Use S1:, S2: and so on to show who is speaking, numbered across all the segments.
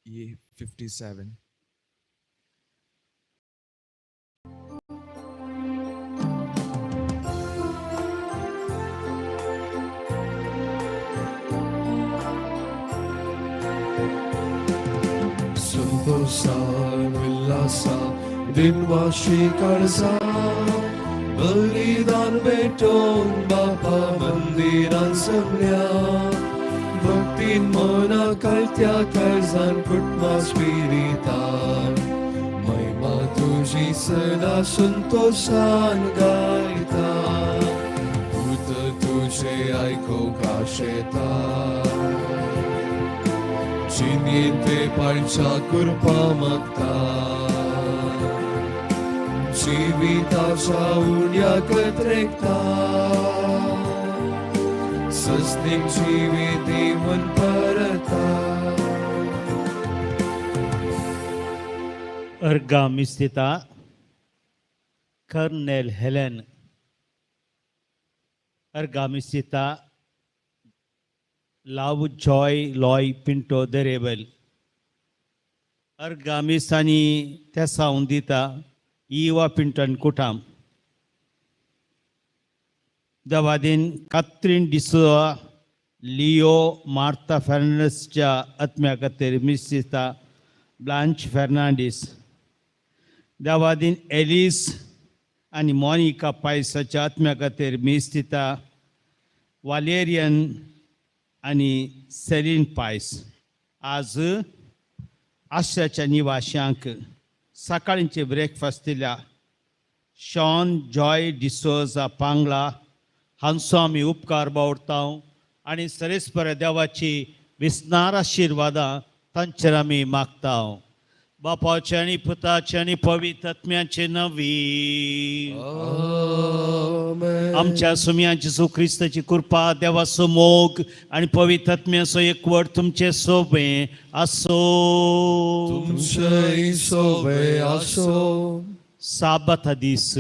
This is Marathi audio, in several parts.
S1: E57.
S2: Santosa, Villasa, Dinwashi Karza, बलिदान भेटून बापा मंदिरान सगळ्या भक्तीन मना कळत्या काळजान कुटमा स्पिरितान महिमा तुझी सदा संतोषान गायता भूत तुझे ऐको काशेता चिन्हिते पांचा कृपा मागता जीविताच्या उड्याकत रेखता सस्तिक जीवित मन परता
S3: Ergamisita Colonel Helen Ergamisita Love Joy Loy Pinto the Rebel Ergamisani Tessa Undita Iwa Pinton Kutam Davadin Catherine D'Souza Leo Martha Fernandez Atmiakater Misita Blanche Fernandes Davadin Elise आणि मोनिका पायसाच्या आत्म्याखातीर मिस्तिता वालेरियन आणि सेलिन पायस आज आश्रयाच्या निवाशांक सकाळचे ब्रेकफास्ट दिल्या शॉन जॉय डिसोजा पांगला हांचो आमी उपकार बावडता आणि सरेस्पर देवाची विस्नार आशिर्वादां तांचेर आमी मागता बापाचे आणि पुताचे आणि पवित्र आत्म्याचे नवी आमच्या सुम्याची जेसू ख्रिस्ताची कृपा देवाचो मोग आणि पवित्र आत्म्याचो एकवट तुमचे सोबे आसो
S2: तुमचे सोबे आसो
S3: साबत दीस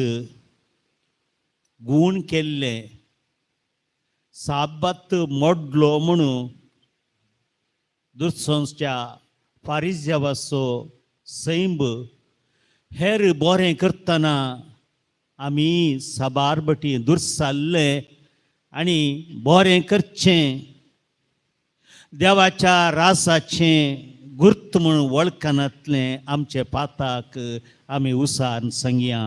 S3: गुण केल्ले साबत मोडलो म्हणून दुर्संस्च्या फारिझ्यावाचो सैंब हेर बरें करतना आमी साबारबटी दुर्साल्ले आनी बरें करचें देवाच्या रासाचें गुर्त म्हणून वळखनातलें आमचे पाताक आमी उसान सांगया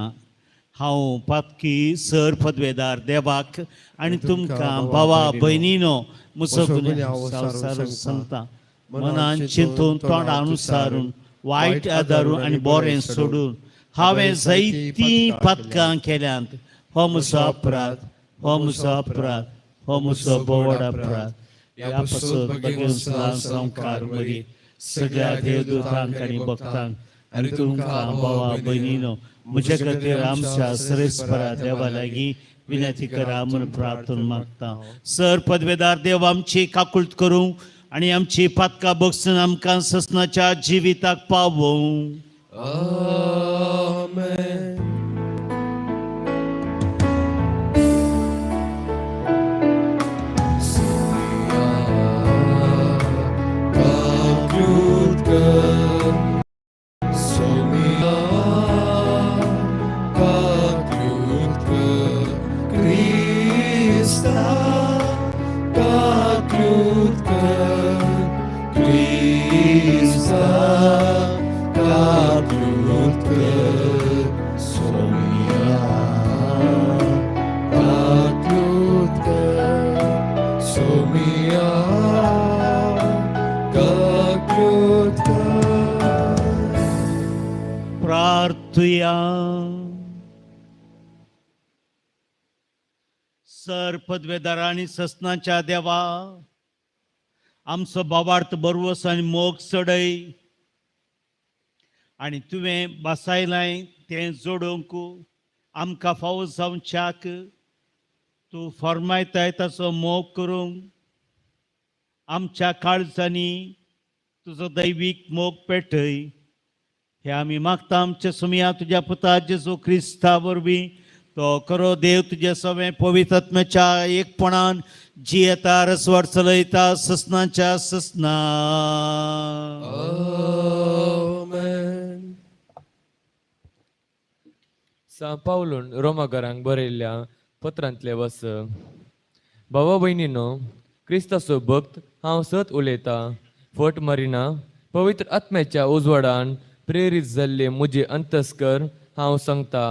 S3: हांव पातकी सर पदवेदार देवाक आनी तुमकां भावा भयणीनो मुसो सांगता मनान चिंतून तोंडान उसारून वायट आदारून आनी बरें सोडून हांवें जायतीं पातकां केल्यांत हो म्हजो अपराध हो म्हजो अपराध हो म्हजो बोवाड अपराध ह्या पासून बेगीन संवकार बरी सगळ्या देवदूतांक आनी भक्तांक आनी तुमकां भावा भयणीनो म्हजे खातीर आमच्या सरेस्परा देवा लागीं विनंती करा म्हूण प्रार्थना मागता सर पदवेदार देव आमची काकुळट करूं आणि आमची पातकां बगसून आमकां ससनाच्या जिविताक पावों
S2: आमेन
S3: प्रार्थुया सर पदवेदारांनी ससनाच्या देवा आमचो भावार्थ बरवस आनी मोग चडय आनी तुवें बसायलाय तें जोडूंक आमकां फावो जावच्याक तूं फरमायताय ताचो मोग करूंक आमच्या काळजांनी तुजो दैवीक मोग पेटय हे आमी मागता आमच्या सुमया तुज्या पुता जेजू ख्रिस्ता वरवीं तो करो देव तुझे सवे पवित्र आत्म्याच्या एकपणान जियेता रसवार चलयता ससनाच्या ससना
S2: Amen.
S1: पावलून रोमाकारांक बरयल्ल्या पत्रांतले वस भावा भयणीनो क्रिस्ताचो भक्त हांव सत उलयता फट मारिना पवित्र आत्म्याच्या उजवाडान प्रेरीत जाल्ले म्हजे अंतस्कर हांव सांगता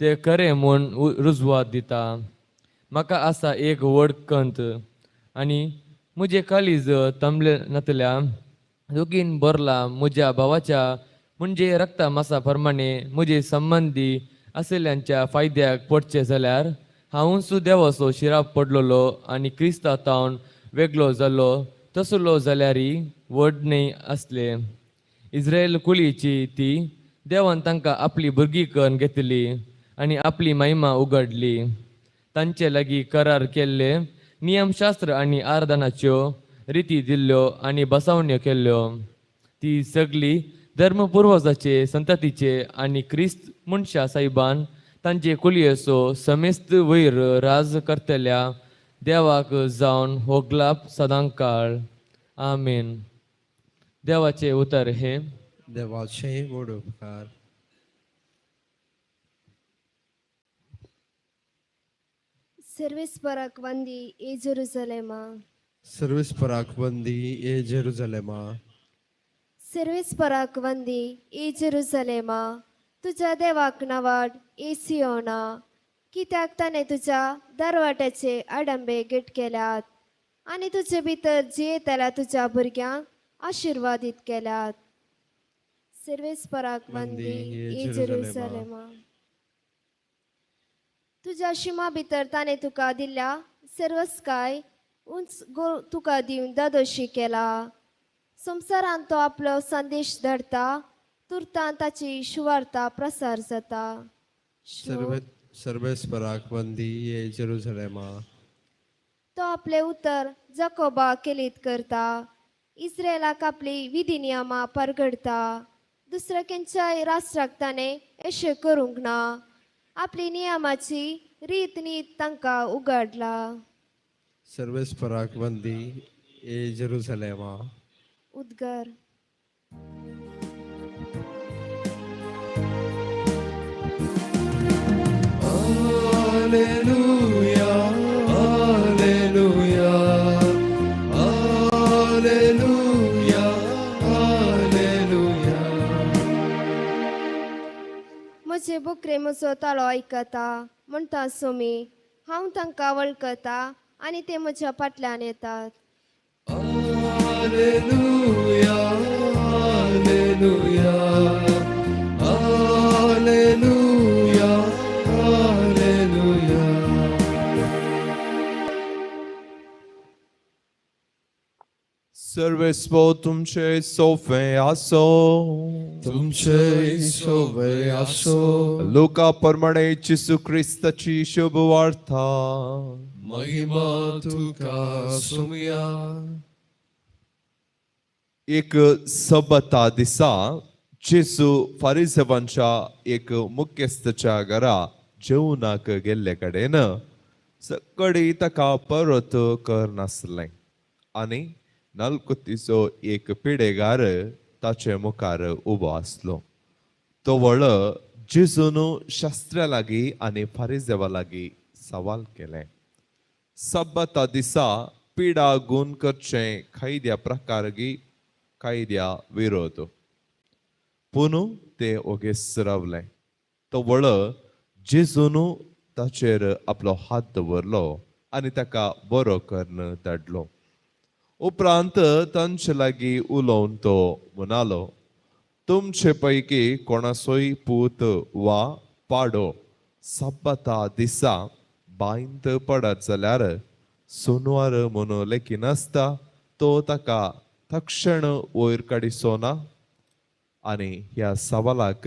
S1: ते खरें म्हूण रुजवात दिता म्हाका आसा एक व्हड कंत आनी म्हजे काळीज तमले नातल्या दोगीन बरला म्हज्या भावाच्या म्हणजे रक्ता मासा प्रमाणे म्हजे संबंधी आसल्यांच्या फायद्याक पडचे जाल्यार हांवूंच देवाचो शिराप पडलोलो आनी क्रिस्तांतावन वेगळो जाल्लो तसलो जाल्यारय व्हड न्हय आसले इस्रायल कुळीची ती देवान तांकां आपली भुरगीं करून घेतली आनी आपली महिमा उगडली तांचे लागीं करार केल्ले नियमशास्त्र आनी आराधनाच्यो रिती दिल्ल्यो आनी बसावण्यो केल्ल्यो ती सगळी धर्मपुर्वजाचे संततीचे आनी क्रिस्त मनशा साहिबान तांचे कुलयेचो समेस्त वयर राज करतल्या देवाक जावन होगलाप सदांकाळ आमेन. देवाचे उतर हे
S2: देवाचे व्हड उपकार.
S4: सर्वेस्पराक वंदी ए जेरुसलेमा
S2: सर्वेस्पराक वंदी ए जेरुसलेमा
S4: सर्वेस्पराक वंदी ए जेरुसलेमा तुझ्या देवाक नवाड ए सियोना कित्याक ताणे तुझ्या दरवाट्याचे आडंबे गिट केल्यात आनी तुजे भितर जियेतल्या तुझ्या भुरग्यांक आशिर्वादीत केल्यात. सर्वेस्पराक वंदी ए जेरुसलेमा तुझ्या शिमा भितर ताणे तुका दिल्ल्या सर्वस्काय उंच तुका दिवन दादोशी केला. संवसारान तो आपलो संदेश धाडटा तुर्तान ताची सुवार्ता प्रसार जाता.
S2: सर्वेस्पराक वंदी ए जेरुसलेमा
S4: तो आपले उतर जकोबा केलीत करता इस्रायलाक आपली विधी नियमा परगडता. दुसऱ्या खंयच्याय राष्ट्राक ताणे अशें करूंक ना. आपली नियमाची रीत नीत तांकां उगडला.
S2: सर्वेस्पराक वंदी ए जेरुसलेमा
S4: उद्गार
S2: Alleluia, Alleluia, Alleluia, Alleluia.
S4: म्हजे बुकरे म्हजो ताळो आयकता म्हणटा सोमी हांव तांकां वळखता आनी ते म्हज्या फाटल्यान येतात.
S2: Alleluia, Alleluia, Alleluia, Alleluia.
S5: सर्वेस्व तुमचे सोफे आसो
S2: तुमचे सोबे आसो
S5: लोका प्रमाणे जिसू ख्रिस्ताची शुभ वार्ता
S2: महिमा तुका सुमया.
S5: एक सबता दिसा जेसू फारिसेवांच्या एक मुख्यस्थच्या घरा जेवणाक गेल्ले कडेन सकडी ताका परत कर नासलें आनी नाल्कुतीचो एक पिडेगार ताचे मुखार उबो आसलो. तो वळ जेजून शास्त्रा लागीं आनी फारिसेवा लागीं सवाल केले. सबता दिसा पिडा गुण करचें खैद्या प्रकारगी कायद्या विरोध पूण ते ओगेस रावले. तो वळ जेजून ताचेर आपलो हात दवरलो आनी ताका बरो करन धाडलो. उपरांत तांचे लागीं उलोवन तो म्हणालो, तुमचे पैकी कोणाचोय पूत वा पाडो सबता दिसा बांयंत पडत जाल्यार सोनवार म्हणून लेखी नासता तो ताका तक्षण वयर काडिचो ना. आनी ह्या सवालाक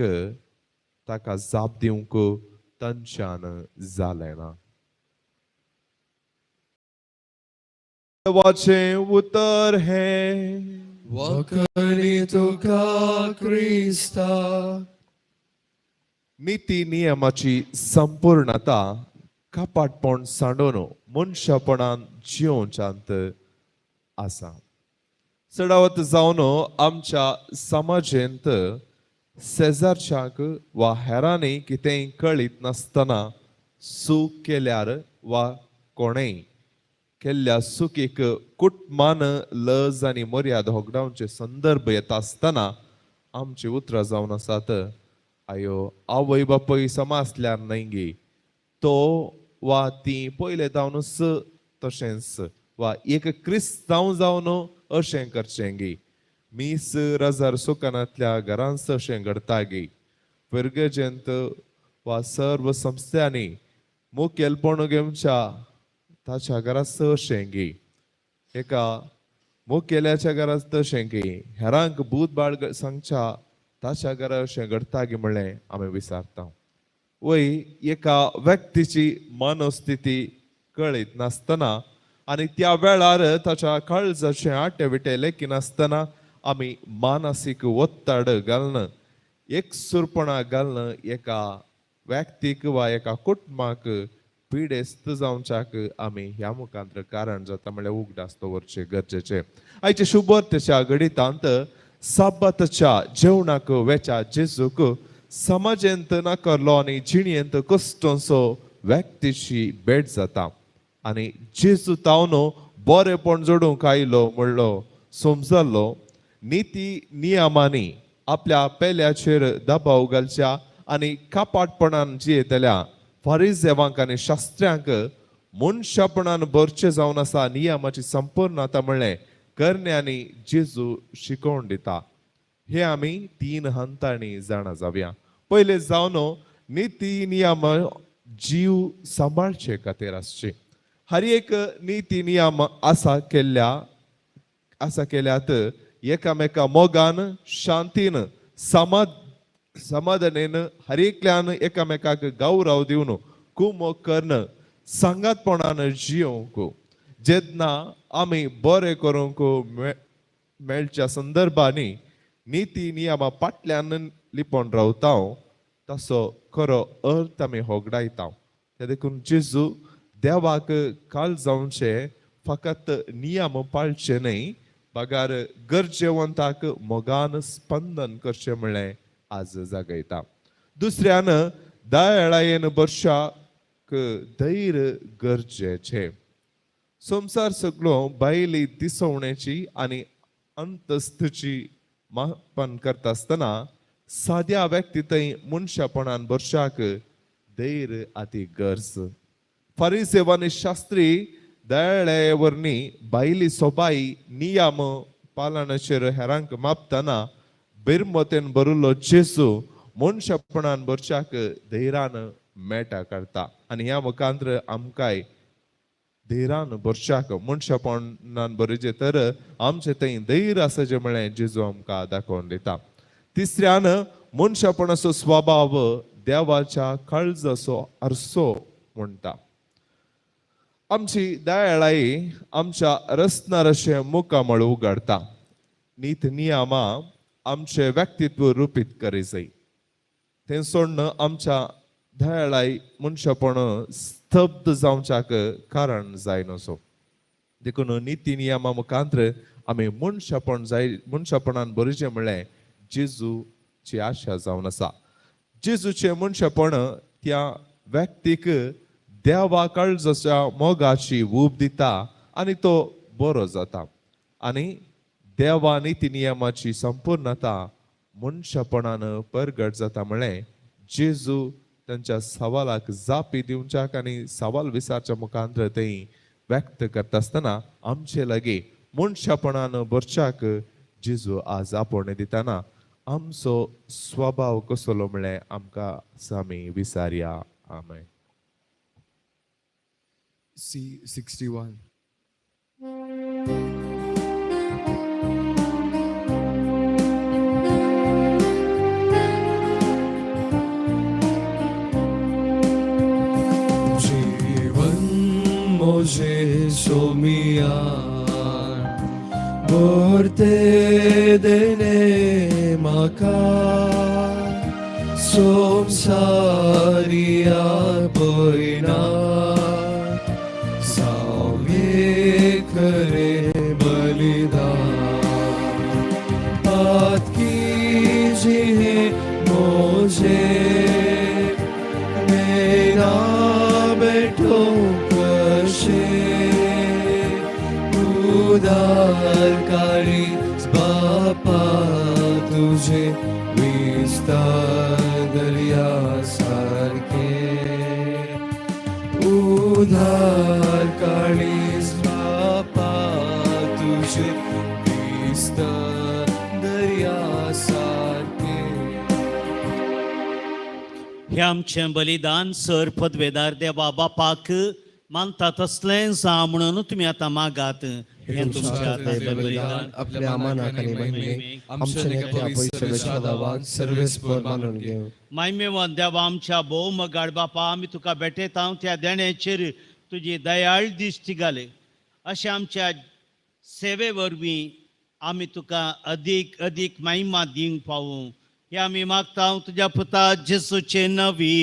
S5: ताका जाप दिवंक तांच्यान जालें ना. देवाचें उतर हे
S2: वखणी तुका क्रिस्ता.
S5: नीती नियमाची संपूर्णता कापाटपण सांडून मनशापणान जिवोवच्यांत आसा. चढावत जावन आमच्या समाजेंत शेजारच्याक वा हेरांनी कितेंय कळीत नासतना सूख केल्यार वा कोणेय केल्ल्या चुकीक कुटमान लज आनी मर्यादा होगडावचे संदर्भ येता आसतना आमची उतरां जावन आसात. आयो आवय बापूय समासल्यार न्हय गे, तो वा ती पयले जावनच तशेंच वा एक क्रिस्तांव जावन अशें करचें गे. मीस रजार सुकानांतल्या घरांत अशें घडता गे. वर्गजेंत वा सर्व संस्थांनी मुखेलपण घेवच्या ताच्या घरांत अशें गे. एका मुखेल्याच्या घरांत तशें गे. हेरांक भूत बाळ सांगच्या ताच्या घरा अशें घडता गे म्हणलें आमी विचारता. वय एका व्यक्तीची मनस्थिती कळीत नासतना आनी त्या वेळार ताच्या काळजाचें आटे विटे लेखी नासतना आमी मानसीक वत्ताड घालन एकसुरपणा घालन एका व्यक्तीक वा एका कुटुंबाक पिडेस्त जावच्याक आमी ह्या मुखांतर कारण जाता म्हणल्यार उगडास दवरचें गरजेचें. आयच्या शुभवर्तेच्या घडितांत साबातच्या जेवणाक वेच्या जेजूक समाजेंत नाकारलो आनी जिणयेंत कश्टोसो व्यक्तीची भेट जाता. आनी जेजू तावनो बरेपण जोडूंक आयलो म्हणलो समजल्लो. नीती नियमांनी आपल्या पेल्याचेर दबाव घालच्या आनी कापाटपणान जियेतल्या फारिजेवांक आनी शास्त्र्यांक मनशापणान भरचें जावन आसा. नियमाची संपूर्णता म्हणलें करण्यांनी जेजू शिकोवन दिता. हे आमी 3 हंतांनी जाणा जावया. पयले जावन नीती नियम जीव सांबाळचे खातीर आसचे. हर एक नीती नियम आसा केल्यात एकामेका मोगान शांतीन समाधानेन हर एकल्यान एकामेकाक गौरव दिवन कुमोग करण सांगातपणान जियोंक जेन्ना आमी बरें करूंक मेळच्या संदर्भांनी नीती नियमा फाटल्यान लिपोन रावता तसो खरो अर्थ आमी होगडायता. ते देखून जेजू देवाक काल जावचे फकत नियम पाळचे न्हय बगार गरजेवंताक मोगान स्पंदन करचें म्हणलें आज जागयता. दुसऱ्यान दयाळायेन बर्शाक धैर्य गरजेचे. संसार सगळो भायली दिसवण्याची आनी अंतस्थची मापन करता आसतना साद्या व्यक्ती थंय मनशापणान बर्शाक धैर्य अति गरज. फारिसेवानी शास्त्री दयाळे वरणी भायली सोबाई नियम पालनाचेर हेरांक मापतना बिरमतेन बरुल्लो जेजू मनशापणान बर्शाक धैर्यान मेटा करता. आनी ह्या मुखांतर आमकांय धैर्यान बर्शाक मनशापणान बरेचे तर आमचे थंय धैर्य आसा जें म्हळें जेजू आमकां दाखोवन दिता. तिसऱ्यान मनशापणाचो स्वभाव देवाच्या काळजाचो आरसो म्हणटा. आमची दयाळाई आमच्या रसनार अशें मुखामळ उगडटा. नीत नियमा आमचे व्यक्तित्व रुपीत करी जाय. तें सोडून आमच्या दयाळाई मनशापण स्तब्ध जावच्याक कारण जाय नसो. देखून नीती नियमा मुखांतर आमी मनशापणान बरेचें म्हणलें जेजूची आशा जावन आसा. जेजूचें मनशापण त्या व्यक्तीक देवा काळजाच्या मोगाची ऊब दिता आनी तो बरो जाता. आनी देवा निती नियमाची संपूर्णता मनशापणान परगट जाता म्हणलें जेजू तांच्या सवालाक जापी दिवच्याक आनी सवाल विचारच्या मुखांतर थंय व्यक्त करता आसतना आमचे लागी मनशापणान भरच्याक जेजू आज आपण दिताना आमचो स्वभाव कसलो म्हणलें आमकां आमी विचारया. आमेन.
S2: C61. जीवन मुझे सोमिया भरते देने म्हाका संसारिया पयना सावे करे बलिदान पातकी जी मुझे मेरा बैठो कशे उदार कारी बापा तुझे विस्तार दर्या सारखे उधार काळीस बापा तुझे विस्तार दर्या सारखे.
S3: हे आमचें बलिदान सर पदवेदार देवा बापाक मानतात असलें जा म्हणून तुमी आतां मागात. हे तुमच्या
S2: बलिदान आपल्या अमानाक आणि महिमेक आमच्या नेत्या पवित्र वेशादावान सर्वेस्पर मानून घेऊ.
S3: मायमेवान देवा आमच्या भोव मगाड बापा आमी तुका भेटयता त्या देण्याचेर तुजी दयाळ दिश्टी घाले. अशें आमच्या सेवे वरवीं आमी तुका अदीक अदीक महिमा दिवंक पावूं हे आमी मागता तुज्या पुता जेसूचे नवी.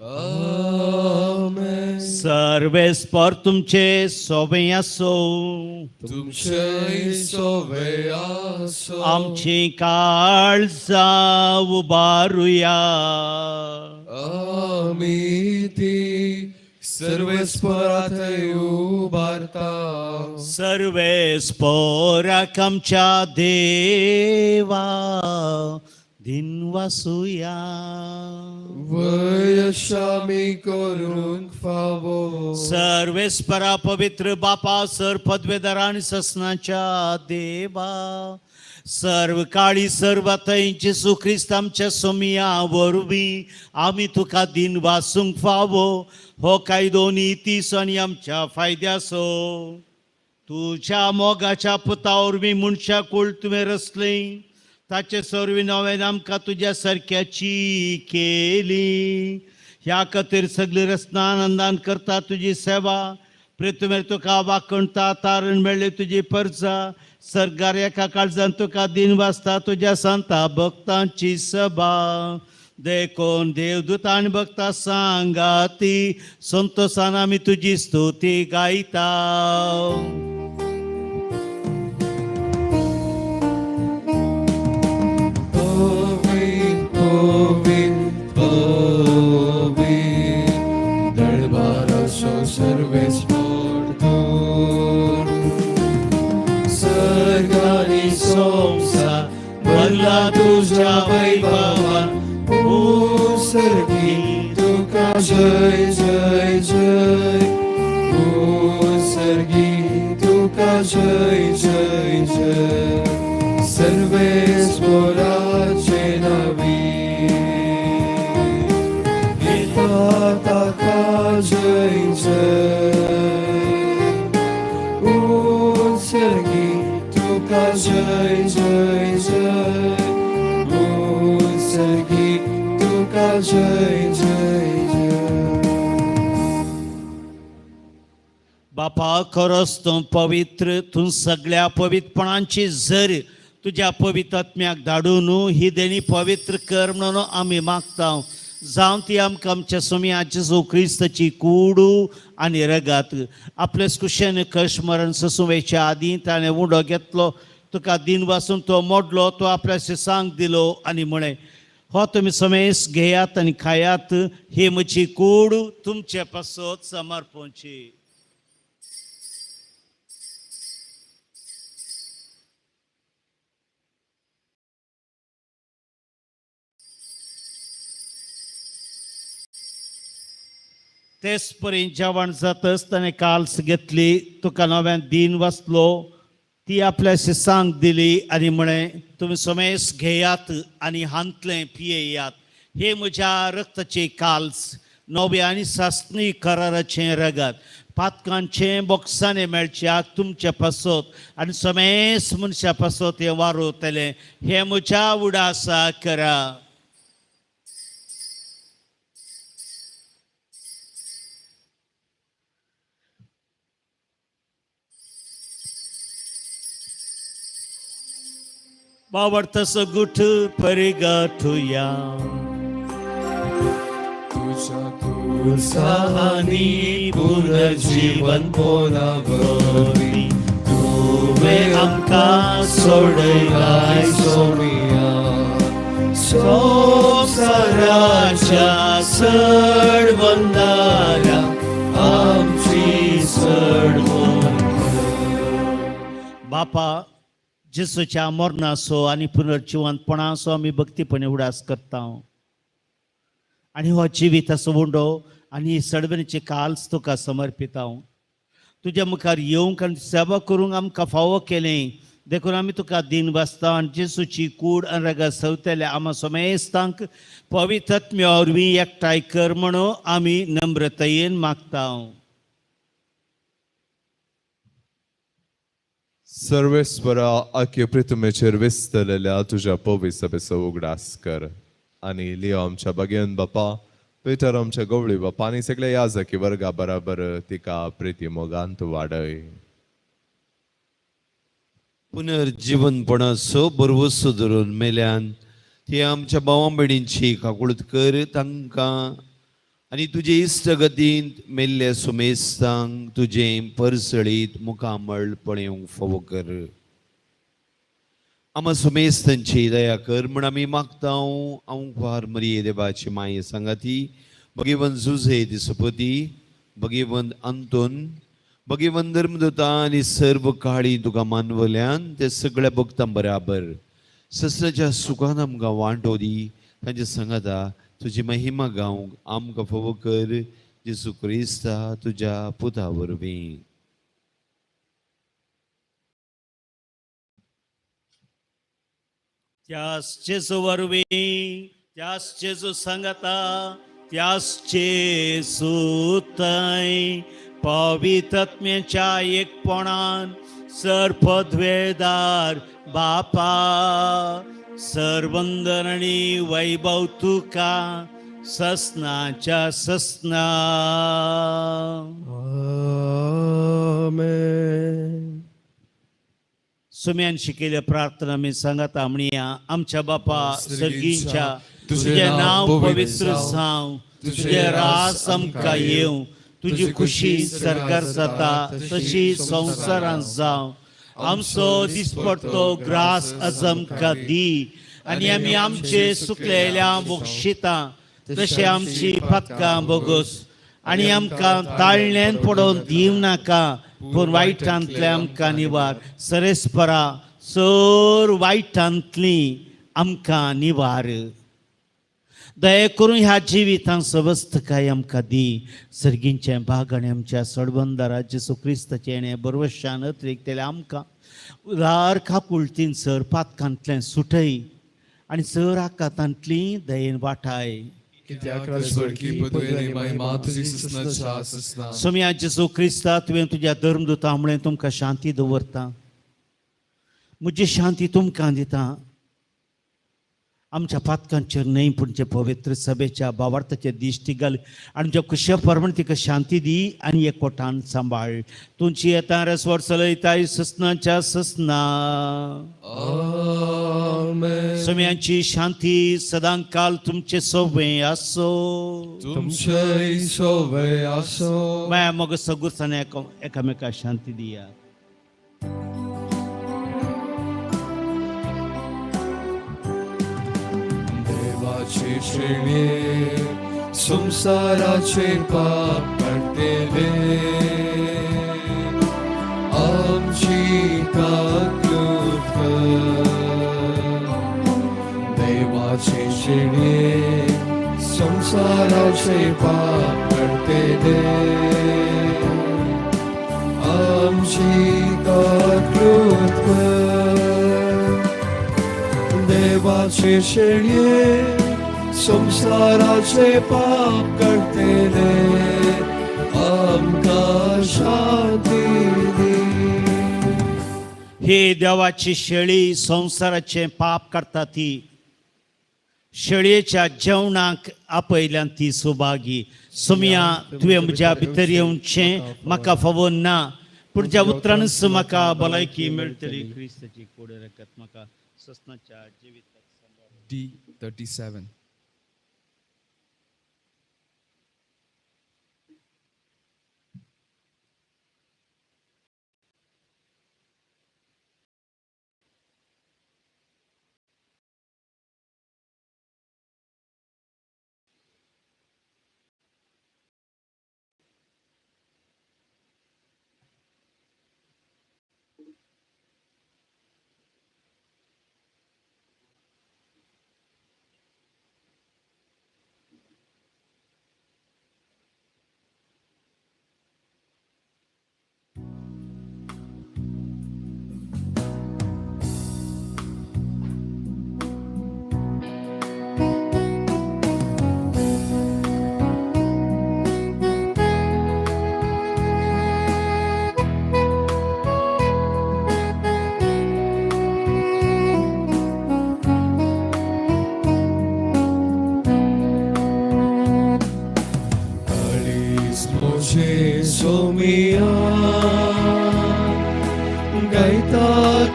S2: आमेन.
S3: सर्वेस्पर तुमचे सोबे आसो.
S2: तुमचे सोवे आसो.
S3: आमची काळजां उबारुया.
S2: आमी ती सर्वेस्परात उबारता.
S3: सर्वेस्पराक आमच्या देवा दिनवासुया.
S2: वयशामी करून फावो.
S3: सर्वेस्परा पवित्र बापा सर पदवेदार आणि ससनाच्या देवा सर्व काळी सर्वतैंची सुख्रिस्त आमच्या सोमिया वरवीं आमी तुका दिन वासूंक फावो हो कायदो नितीस आनी आमच्या फायद्याचो. तुझ्या मोगाच्या पुता वरवीं मनशा कुळ तुवें रचलें ताचे सर्वी नवें आमकां तुज्या सारक्याची केली. ह्या खातीर सगळी रचना आनंदान करता तुजी सेवा. पृथ्वीर तुका वाकणता तारण मेळ्ळी तुजी परजा. सरकार एका काळजान तुका दिन वाचता तुज्या संता भक्तांची सभा. देखून देवदूतां आनी भक्तां सांगाती संतोषान आमी तुजी स्तुती गायता.
S2: दरबाराचो सर्वेस्पर तूं. सर्गानी संसार भरला तुझ्या वैभवान. सर्गी तुका जय जय जय. सर्गी तुका जय जय जय. सर्वेस्पराचे नवी ताका जय जय. सर्गी तुका जय जय जय. सर्गी तुका जय जय जय.
S3: बापा खरोच तूं पवित्र. तूं सगळ्या पवित्रपणांची झर तुज्या पवित्र आत्म्याक धाडून ही देणी पवित्र कर म्हणून आमी मागता. जावं ती आमकां आमच्या सोम्याच्या जेजू क्रिस्ताची कूड आनी रगत. आपले कुशेन कश्मरण ससुवेच्या आदीं ताणें उडो घेतलो तुका दिन वासून तो मोडलो तो आपल्या शिसांक दिलो आनी म्हळें हो तुमी समेस घेयात आनी खायात ही म्हजी कूड तुमचे पासत समर्पणची. तेच परी जेवण जातच ताणें काल्स घेतली तुका नव्यान दिन वाचलो ती आपल्या शिसांक दिली आनी म्हळें तुमी समेस घेयात आनी हांतलें पियेयात. हे म्हज्या रक्ताचे काल्स नवे आनी सासणी कराराचें रगत. पातकांचें बोक्सांनी मेळच्याक तुमचे पासत आनी समेस मनशा पासत हें वारोतलें. हें म्हज्या उडासा करा. बावडतसो गुठ परिगठुया. उत्साहानी पुनर्जीवन पोनावरी तुवें आमकां सोडलाय सोमिया संसाराच्या सडवंदारा आमची सडवंद बापा जेसूच्या मरणाचो आनी पुनर्जिवंतपणाचो आमी भक्तीपणे उडास करता आनी हो जिविताचो उंडो आनी सडवणीचे काल्स तुका समर्पिता तुज्या मुखार येवंक आनी सेवा करूंक आमकां फावो केलें देखून आमी तुका दिन बसता आनी जेसूची कूड आनी रगत सवतेल्या आमा समेस्तांक पवित्र आत्म्या वरवीं एकठांय कर म्हणून आमी नम्रतायेन मागता
S5: सर्वेस्परा आख्या पृथ्वीचेर विस्तलेल्या तुझ्या पवित्र सभेचो उगडास कर आनी लिओ आमच्या भगियन बापा पेटर आमच्या गवळी बापा आनी सगळे याजकी वर्गा बराबर तिका प्रिती मोगांत वाडय
S6: पुनर्जीवनपणाचो बरवो सुदरून मेल्यान ते आमच्या भावां भयणींची काकुळत कर तांकां आनी तुजे इश्टगतींत मेल्ल्या सुमेस्तांक तुजें परसळीत मुखामळपणें फावो कर आमा सुमेस्तांची दया कर म्हण आमी मागता हांव फार मरिये देवाची माये सांगाती भगिवंत जुझे दिसपती भगिवंत अंतोन भगिवंत धर्मदूता आनी सर्व काळी तुका मानवल्यान ते सगळ्या भक्तां बराबर ससनाच्या सुखान आमकां वांटो दी तांच्या सांगाता तुजी महिमा गावंक आमकां फावो कर जेसू क्रिस्ता तुज्या पुता वरवीं
S3: त्यास जेजू वरवीं त्यास जेजू सांगता त्यास जेजू थंय पवित्र आत्म्याच्या एकपणान सरपदवेदार बापा सर्वंदन आनी वैभव तुका ससनाच्या ससना
S2: आमेन.
S3: सुम्यान शिकेल्या प्रार्थना मी सांगता म्हणया आमच्या बापा सर्गींच्या तुझे नाव पवित्र जावं तुझे रास आमकां येवं तुझी खुशी सरकार जाता तशी संवसारांत जावं आमचो दिसपडतो ग्रास आज आमकां दी आनी आमी आमचे सुकलेल्या बक्षिता तशें आमची पातकां बोगोस आनी आमकां ताळण्यान पडोवन दिव नाका पूण वायटांतले आमकां निवार सरेस्परा सर वायटांतली आमकां निवार दया करून ह्या जिवितांत सवस्थकाय आमकां दी सर्गींचे भाग आनी आमच्या सडबंदारा जेसू क्रिस्ताचे येणे बरवशान अतिरिक्तेले आमकां उदार काकुळतीन सर पातकांतल्यान सुटय आनी सर आकांतांतली दयेन वाटाय सोम्या जेसू क्रिस्ता तुवें तुज्या धर्मदूता म्हळें तुमकां शांती दवरता म्हजी शांती तुमकां दिता आमच्या पातकांचेर न्हय पूण जे पवित्र सभेच्या भावार्थाचे दिश्टी घाल आनी ज्या खुशे परमण तिका शांती दी आनी एकवटान सांबाळ तुमची येता रसवर चलयताय ससनाच्या ससना सोम्यांची शांती सदां काल तुमचे सोबे आसो
S2: तुमचे सोबे आसो
S3: माया मग सगुरसाने एकामेका शांती दिया
S2: देवाचे श्रेणी संसाराचे पाप करतेले आमची काकुळत देवाचे श्रेणी संसाराचे पाप करतेले आमची काकुळत देवाचे शेळये संसाराचे पाप करतेले आमकां शांती दी
S3: हे देवाची शेळी संसाराचे पाप करता ती शेळयेच्या जेवणाक आपयल्यान ती सुभागी सोम्या तुवें म्हज्या भितर येवचें म्हाका फावो ना पूण ज्या उतरानच म्हाका भलायकी मेळटली क्रिस्ताची कोडे रगत म्हाका ससनाच्या जिविताक
S7: D37.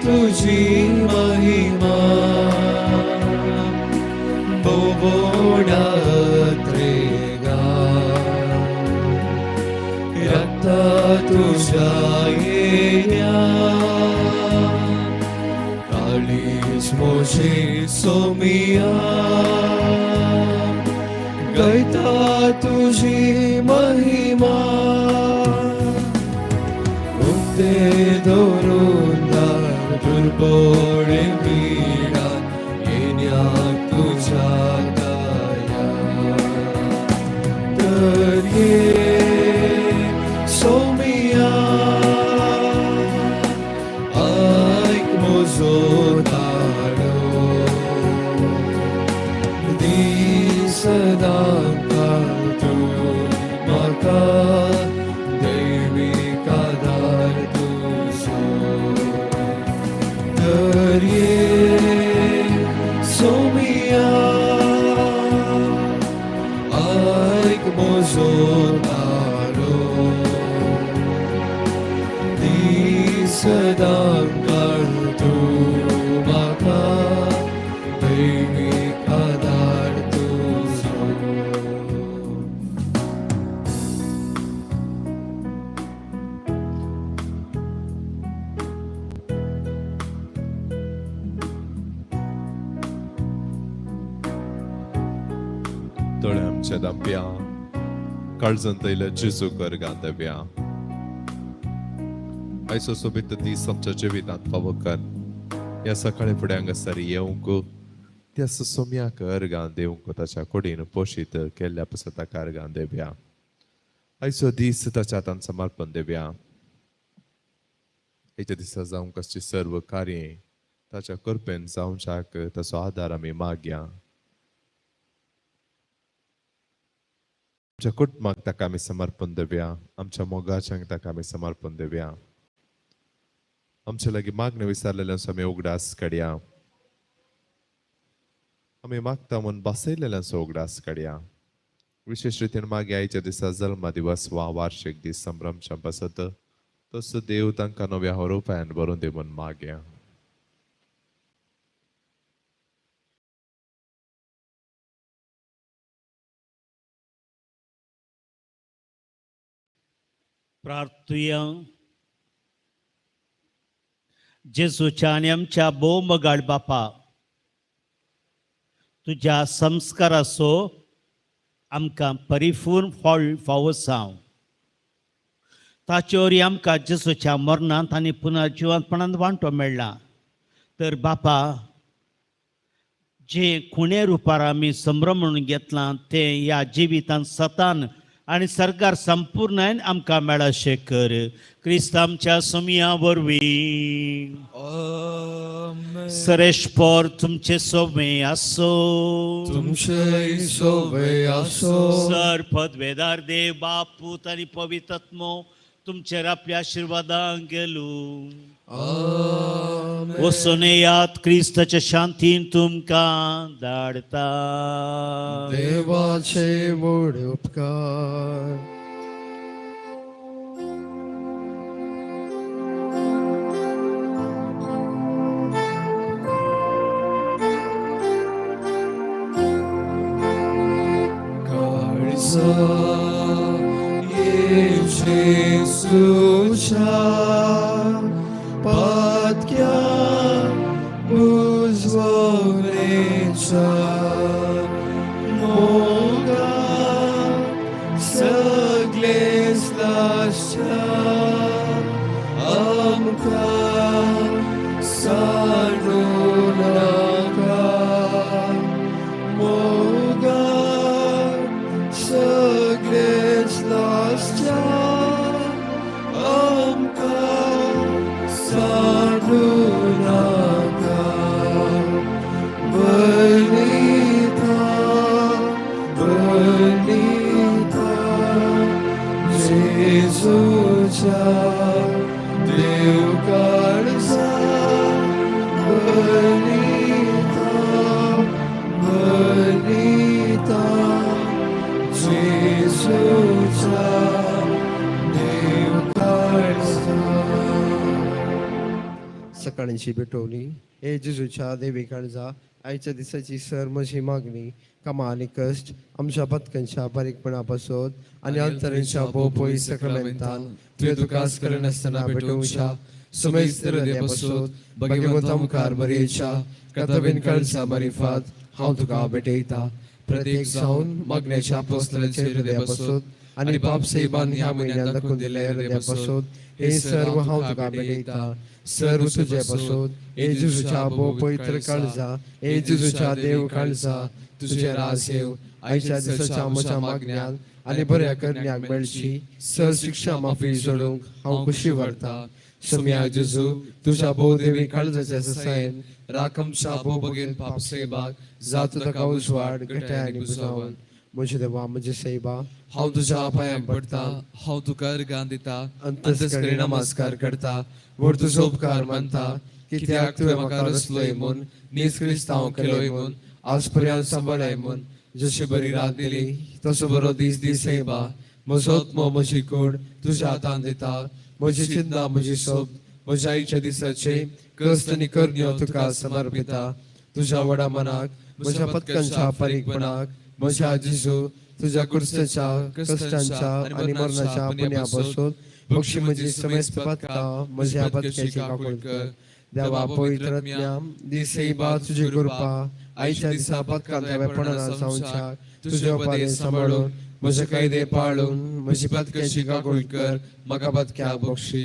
S2: तुझी महिमा बोबोडात रेगा रक्त तुझ्या येण्या काळीच मोशी सोमिया गैता तुझी महिमा उक्ते दोरुंदा दुर्बोळे पीडा येण्या तुझ्या दया तर ये सोमिया ऐक मोजो ताडो सदा तू माता दैविक आधार तुझो तर ये सोमिया ऐक मोजो तारो सदा तू माता दैविक आधार तुझो
S5: तळे आमच्या दांप्या काळजांत येयल्या जेजू करगांदव्या आयचो सोबीत दीस आमच्या जिवितांत फावो कर ह्या सकाळी फुडें हांगासर येवंक त्या सोम्याक अर्गां देवंक ताच्या कुडीन पोशीत केल्ल्या पासून ताका अर्गां देव्या आयचो दीस ताच्या हातांत समर्पण देव्या हेच्या दिसा जावं कसची सर्व कार्ये ताच्या कृपेन जावच्याक ताचो आदार आमी मागया आमच्या कुटुंबाक ताका आमी समर्पण देवया आमच्या मोगाच्यांक ताका आमी समर्पण देवया आमच्या लागीं मागणें विचारलेल्यांचो आमी उगडास काडया आमी मागता म्हूण बसयलेल्यांचो उगडास काडया विशेष रितीन मागे आयच्या दिसा जल्मा दिवस वा वार्षिक दीस संभ्रमच्या बसत तसो देव तांकां नव्या रुपयान भरून दी म्हूण मागया
S3: प्रार्थुया जेजूच्या आनी आमच्या भोव मोगाळ बापा तुज्या संस्काराचो आमकां परिपूर्ण फळ फावो जावं ताचे वरी आमकां जेजूच्या मरणांत आनी पुनर्जिवंतपणांत वांटो मेळ्ळा तर बापा जे खुणे रुपार आमी संभ्रम म्हणून घेतलां तें ह्या जिवितांत सतान आनी सरकार संपूर्णायन आमकां मेळशें कर क्रिस्त आमच्या सोमिया वरवीं सरेशपोर तुमचे सोमे आसो
S2: तुमचे सोबे आसो
S3: सर पदवेदार देव बाप पूत आनी पवित्र आत्मो तुमचेर आपल्या आशिर्वादांक गेलो वचून येयात क्रिस्ताच्या शांतीन तुमकां धाडता
S2: देवाचे व्हड उपकार Jesucia Patkia uzwolecia Moga सगळे स्लाशा आमका साडू नाका मोगा सगळे स्लाशा आमका साडू नाका बलिता बलिता जेजूच्या देव काळजा बलिता बलिता जेजूच्या देव काळजा सकाळची भेटवली हे जेजूच्या देवी काळजा आईच्या दिसाची सर्मशी मागणी कामा आणि कष्ट आमच्या पत्कांच्या बारीकपणापासून आणि अंतरांच्या पोपोई सक्रामेंतान तुझे तुकास करण असताना भेटवच्या सुमेस्तर हृदयापासून भगवंता मुखार बरेच्या कथबेन काळजा मारिफात हांव तुका भेटयता प्रत्येक जाऊन मागण्याच्या अपोस्तलांच्या हृदयापासून आणि पापसेबान ह्या महिन्यात दाखवून दिल्या हृदयापासून हे सर्व हांव तुका भेटयता सर्व तुझ्यापासून हे जेजूच्या पवित्र काळजा हे जेजूच्या देव काळजा तुझे राज येव आईच्या दिसाच्या म्हज्या मागण्यान आनी बऱ्या करण्याक मेळची सर शिक्षा माफी सोडूंक हांव खुशी व्हरता सुम्या जेजू तुझ्या भोव देवी काळजाच्या ससायन राखमच्या भोव बगेन पापसेबाक जात ताका उजवाड घटाय आनी बुजावन म्हजे देवा म्हजे सैबा हांव तुझ्या पांयां पडटा
S7: हांव तुका अर्गां दिता
S2: अंतस्करी नमस्कार करता व्हड तुजो उपकार मानता कित्याक तुवें म्हाका रचलोय म्हूण नीज क्रिस्त हांव केलोय म्हूण आज पर्यंत सांबाळाय म्हूण जशी बरी रात दिली तसो बरो दीस दी सैबा म्हजो आत्मो म्हजी कूड तुज्या हातान दिता म्हजी चिंता म्हजी सोब म्हज्या आईच्या दिसाचे कश्ट आनी करण्यो तुका समर्पिता तुज्या व्हडा मनाक म्हज्या पत्कांच्या बारीकपणाक म्हज्या जेजू तुझ्या कुर्साच्या कश्टांच्या आणि मरणाच्या पुण्यापासून पक्षी म्हजी समेस्त पत्का म्हज्या पत्क्याची काकूळ कर देवा पवित्रत्म्या दिसैबा तुझी कृपा आईच्या दिसा पत्कांच्या वेपणाला जावच्या तुझे उपदेश सांबाळून म्हजे कायदे पाळून म्हजी पत्क्याची काकूळ कर म्हाका पत्क्या बक्षी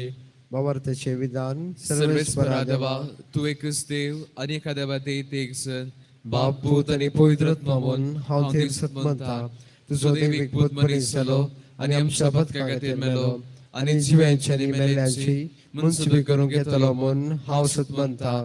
S2: बावर्ताचे विधान
S7: सर्वेस्परा देवा तू एकच देव आणि एका देवा देत एक जण
S2: बाप पूत आणि पवित्रत्मा म्हणून हांव थेर सत म्हणता तुजो देवीक पूत मनीस जालो आणि आमच्या पत्का खातीर मेलो आणि जिव्यांची आणि मेल्ल्यांची मुनसुबी करूंक येतलो म्हूण हांव सत म्हणता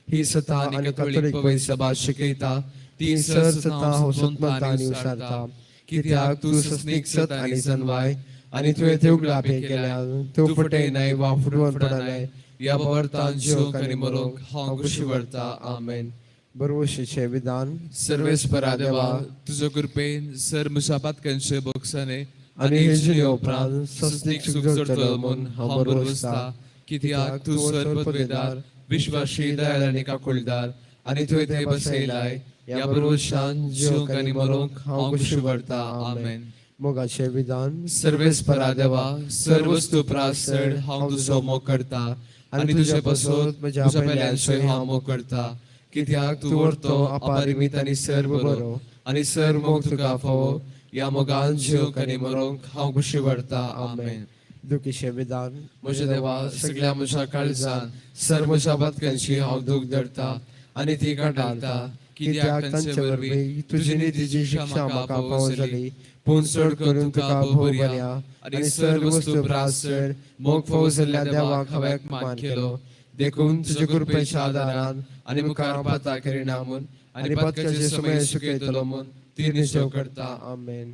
S2: ही सता आणि कथोलिक पवित्र सभा शिकयता ती सर सता हांव सत म्हणता आणि उसारता कित्याक तू सस्नीक सत आणि सनवाय आणि तुवें ते उगला पे केल्या तू फटयनाय वा फुडवण पडनाय या बावर्तान जिवंक आनी मरूंक हांव खुशी व्हरता आमेन बरोवशीचे विधान
S7: सर्वेस्परा देवा तुझो कृपेन सर म्हज्या पातकांचे बोगसाने
S2: आणि हे जिणे उपरांत सस्नीक सुख जोडटलो म्हूण हांव बरोवसता
S7: कित्याक तू सर पदवेदार विश्वासी दयाळ आनी काकुळदार आणि तुवें थंय बसयलाय या बरोवशान जिवंक आनी मरूंक हांव खुशी व्हरता आमेन
S2: मोगाचे विधान
S7: सर्वेस्परा देवा सर्व वस्तू प्रासड हांव तुजो मोग करता आणि तुजे पासून म्हज्या पेल्यांचोय हांव मोग करता कित्याक तू व्हरतो अपारिमीत आनी सर्व बरो आनी सर्व मोग तुका फावो या मोगान जिवंक आनी मरूंक हांव खुशी व्हरता आमेन
S2: दुखीचे विधान
S7: म्हज्या देवा सगळ्या म्हज्या काळजान सर्व म्हज्या पत्कांची हांव दूख धरता आनी ती काटाळटा कित्याक तांचे वरवीं तुजी निधीची शिक्षा म्हाका फावो जाली पूण चड करून तुका भोव बऱ्या आनी सर्व वस्तू प्रासड मोग फावो जाल्ल्या देवाक हांवें मान केलो देखून तुजे कृपेच्या आदारान आनी मुखार पाता करिना म्हूण आनी पत्काचे समय सुकयतलो म्हूण ती निश्चय करता
S2: आमेन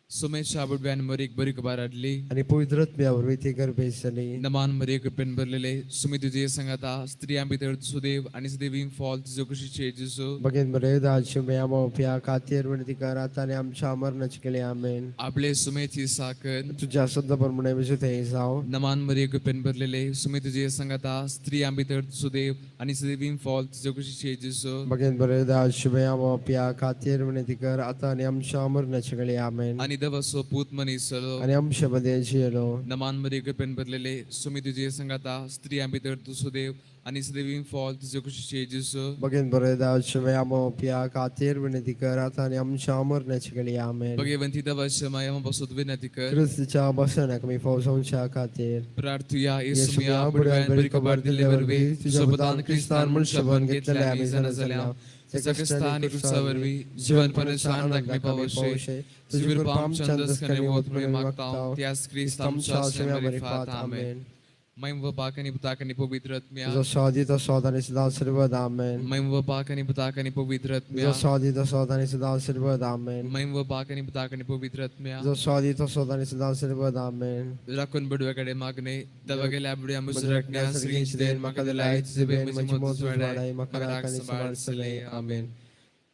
S7: सुमेच्या बुडव्यान मरीक बरी खबर हाडली
S2: आणि पवित्रत्म्यावर ती गर्भेश जाली
S7: नमान मरे कृपेन भरलेले सुमी तुझे संगाता स्त्रियां भितर सुदेव आणि सुदेवीन फॉल तुझो कुशीचे जेजू
S2: बगेन बरे दाजशे मेया मोप्या खातीर विनंती कर आता आणि आमच्या मरणाची केली आमेन
S7: आपले सुमेची साकन
S2: तुझ्या सद्द प्रमाणे विजू ते जाव
S7: नमान मरे कृपेन भरलेले सुमी तुझे संगाता स्त्रियां भितर सुदेव आणि सुदेवीन फॉल तुझो कुशीचे जेजू
S2: बगेन बरे दाजशे मेया मोप्या खातीर विनंती कर आता आणि आमच्या मरणाची केली आमेन
S7: आणि दवसो पूत मनीसलो
S2: आणि आमच्या मध्ये जियलो
S7: नमान मरे कृपेन भरलेले सुमी तुझे संगाता स्त्रियां भितर तू सुदेव आणि सुदेवीन फॉल तुझो कुशीचे जेजू
S2: बगेन बरे दाजशे मेया मोप्या खातीर विनंती कर आता आणि आमच्या मरणाची केली आमेन
S7: भगवंती दवशमय बसोत विनंती कर
S2: क्रिस्तच्या बसण्याक मी फौजांच्या खातीर
S7: प्रार्थुया येसुया
S2: येशूया
S7: बुडव्यान बरी खबर दिले वरवी
S2: तुझ्या बदान क्रिस्तान मनुष्यबन घेतलेले आम्ही जण झाल्या
S7: त्याचा कस्ता आणि कृपसावरवी जीवन परत आनंदाक मी पावशे तुझी कृपा आमच्या दसकने होत मी मागता त्यास ख्रिस्त आमच्या सेवेवर फात आमेन मैम व पाकनी पुताकनी पवित्रत्म्या
S2: तुझा स्वादित स्वादाने सदा सर्वद आमेन
S7: मैम व पाकनी पुताकनी पवित्रत्म्या
S2: तुझा स्वादित स्वादाने सदा सर्वद आमेन
S7: मैम व पाकनी पुताकनी पवित्रत्म्या
S2: तुझा स्वादित स्वादाने सदा सर्वद आमेन
S7: राखून बडव्याकडे मागणे दवा गेल्या बुड्या मुजरटण्या सगळींची देण म्हाका दिलाय तुझे बेन माझी मोत वाढाय म्हाका राखणी सांभाळसले आमेन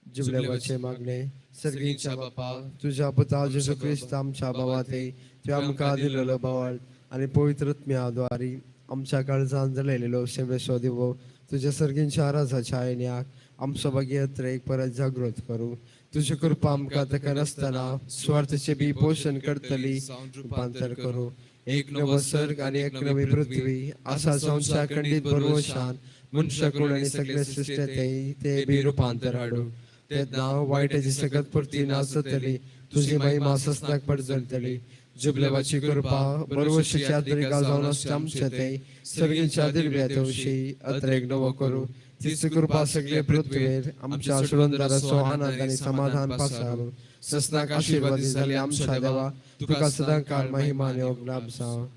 S2: जुबलेवाचे मागणे
S7: सगळींच्या बापा
S2: तुझ्या पुता जेजू ख्रिस्त आमच्या भावाते तुझ्या आमकां दिलेलो भावाळ आणि पवित्रत्म्याद्वारे आमच्या काळजान जळयलेलो शेंबेसो दिवो तुझ्या सर्गींच्या राजाच्या आयन्याक आमचो बगयत्र एक परत जागृत करू तुझी कृपा आमकां ताका नासतना स्वार्थाचे बी पोषण करतली रूपांतर करू एक नवो सर्ग आनी एक नवी पृथ्वी आसा संसार खंडीत बरोशान मनशाकडून आनी सगळे सृश्टेते ते बी रूपांतर हाडू ते नाव वायटाची सगत पुर्ती नासतली तुझी महिमा सस्नाक पडजळतली जुबलेवाची कृपा बरोवशीच्या दरिका जावन आमचे ते सर्गींच्या दिव्या तवशी अत्र एक नवो करू तीच कृपा सगळे पृथ्वीर आमच्या सुरंदराचो आनंद आनी समाधान पासारू सस्नाक आशीर्वादी जाले आमच्या देवा तुका सदां काळ महिमा आनी अवग्लाप जावं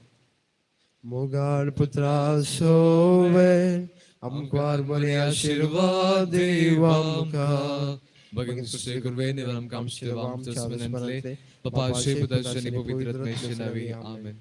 S2: मोगाळ पुत्रा सोवे आमकां बरे आशीर्वाद देव आमकां
S7: Băgând sus și curveni, vă am cam și le vom să spunem, Papa și puteți să ne povitrat mai și navi. Amen.